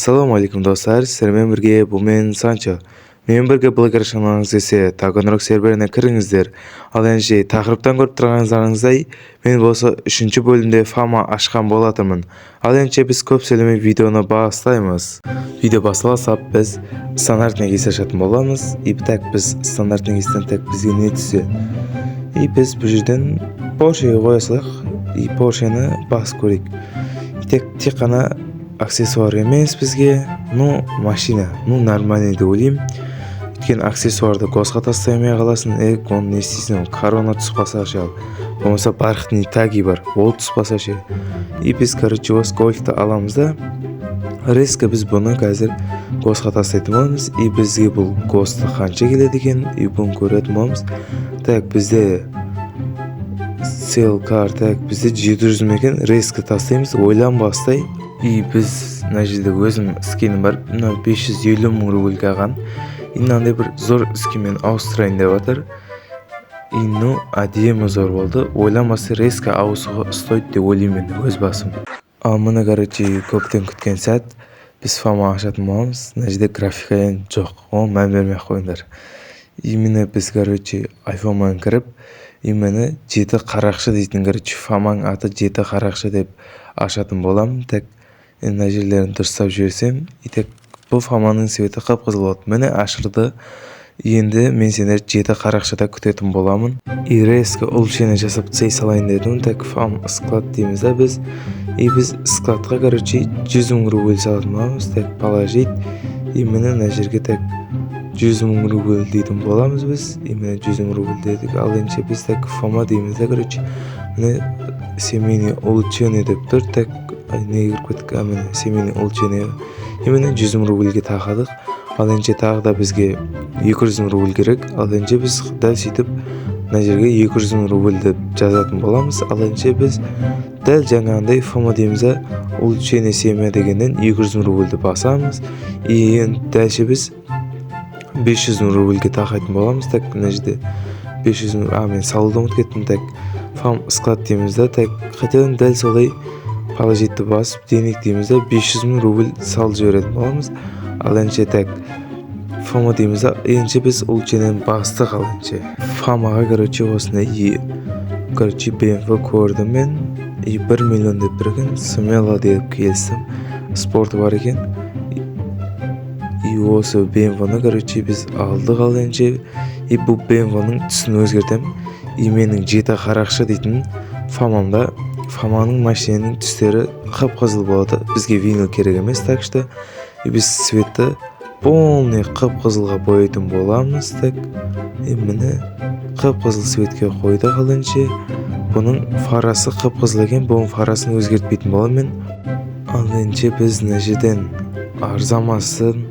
Ассаламу алейкум достар, сіздермен бірге бұл мен Санчо. Мен бірге блогер шамаңыз десе, Taconrock серверіне кіріңіздер. Ал әнше тақырыптан көріп тұрғаныңыздай, мен болса 3-ші бөлімде фама ашқан болатырмын. Ал әнше біз көп сөйлемей видеоны бастаймыз. Видео басталсап біз стандарт негізі ашатын боламыз. Так біз стандарт негізден так бізге не түссе. Біз бұл жерден Porsche қойсақ, Porsche'ны бас көрейік. Тек қана аксессуар емес бізге, машина, нормальный деп ойлаймын. Өйткені аксессуарды госқа тастаймай қаласын, оны не істейсің, корона түспаса ше, болмаса барқытный таги бар, ол түспаса ше. Біз осы гольфті аламыз да, резко біз бұны қазір госқа тастайтын боламыз. Бізге бұл госты қанша келеді екен, бұны көретін боламыз. Так, бізде селкар, так, бізде 700 мекен резко тастаймыз, ойланбастай. Біз мына жерде өзім скенім бар, 550 мың рубльге алған. Мынандай бір зор скенмен ауыстырайын деп жатыр. Әдемі зор болды. Ойланбастай резко ауысуға стоит деп ойлаймын өз басым. Ал мұны көптен күткен сәт біз фама ашатын боламыз. Мына жерде графика жоқ, оны мән бермей қойыңдар. Именно біз iPhone-мен кіріп, именно 7 қарақшы дейтін фаманың аты 7 қарақшы деп ашатын боламын. Так, мына жерлерін дұрыстап жіберсем, бұл фаманың светі қып-қызыл болады. Міне ашырды. Енді мен сендер 7 қарақшыда күтетін боламын. Резко улучшение жасап цей салайын дедім. Так, фам склад дейміз да біз. Біз складқа 100 мың рубль салатын боламыз. Так, положить. Міне мына жерге так 100 мың рубль дейтін боламыз біз. Міне 100 мың рубль дедік. Ал енді біз так фама дейміз да, міне семейный улучшение деп тұр. Так, не кіріп кеттік, семейный улучшение. Міне 100 мың рубльге тақадық. Ал енді тағы да бізге 200 мың рубль керек. Ал енді біз дәл сөйтіп мына жерге 200 мың рубль деп жазатын боламыз. Ал енді біз дәл жаңағындай фама дейміз да, улучшение семья дегеннен 200 мың рубльді басамыз. Енді дәл біз 500 мың рубльге тақайтын боламыз. Так, мына жерде 500 мың, мен салуды ұмытып кеттім. Так, фам склад дейміз да, так, қайтадан дәл солай положитті басып, денег дейміз да, 500 мың рубль салып жіберетін боламыз. Ал әнше так, фама дейміз да, әнше біз улучшениені бастық. Ал әнше фамаға осындай BMW көрдім мен, 1 миллион деп бірген, смело деп келсім, спорты бар екен. Осы BMW-ны біз алдық. Ал әнше бұл BMW-ның түсін өзгертем. Менің 7 қарақшы дейтін фамамда, фаманың машинаның түстері қып-қызыл болады. Бізге винил керек емес, так что біз светті полный қып-қызылға боятын боламыз. Так, міне қып-қызыл светке қойдық. Ал әнше бұның фарасы қып-қызыл екен, бұның фарасын өзгертпейтін боламын. Ал әнше біз мына жерден арзамасын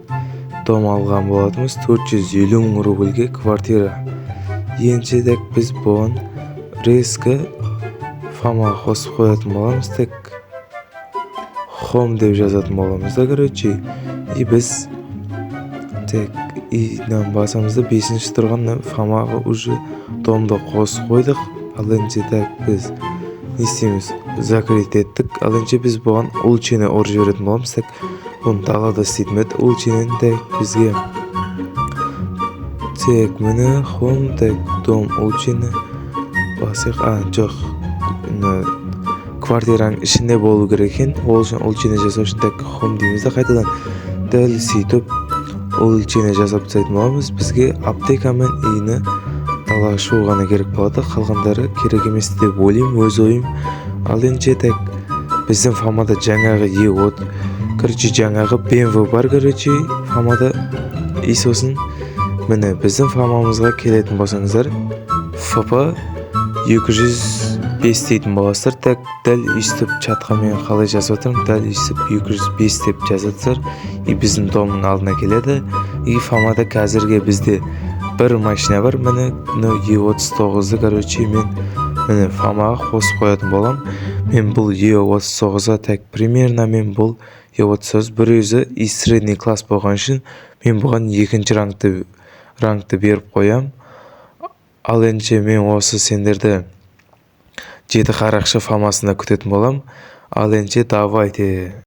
дом алған болатымыз, 450 мың рубльге квартира. Енді так біз бұған резко фама қосып қоятын боламыз. Так, home деп жазатын боламыз да, біз так, басамызда 5-ші тұрған фамаға уже домды қосып қойдық. Ал енді так, біз не істейміз, закрыть еттік. Ал енді біз бұған улучшение ұрып жіберетін боламыз. Так, бұны далада істейтін еді улучшениені. Так, бізге так, міне home, так, дом улучшение басық. Жоқ, квартираның ішінде болу керек екен. Ол үшін улучшение жасау үшін так home дейміз да, қайтадан дәл сөйтіп улучшение жасап тастайтын боламыз. Бізге аптекамен үйіні далаға шығу ғана керек болады, қалғандары керек емес деп ойлаймын, өз ойым. Ал енді так, біздің фамада жаңағы жаңағы BMW бар фамада. Сосын міне біздің фамамызға келетін болсаңыздар, FP 205 дейтін боласыздар. Так, дәл үстіп чатқа мен қалай жазып отырмын, дәл үстіп 205 деп жазатсыздар. Біздің домның алдына келеді. Фамада қазірге бізде бір машина бар. Міне E39-ды мен фамаға қосып қоятын болам. Мен бұл E39-ға так примерно мен бұл E39 бір өзі средний класс болған үшін мен бұған 2-ші рангты беріп қоям. Ал енді мен осы сендерді 7 қарақшы фамасында күтетін болам. Ал енді давайте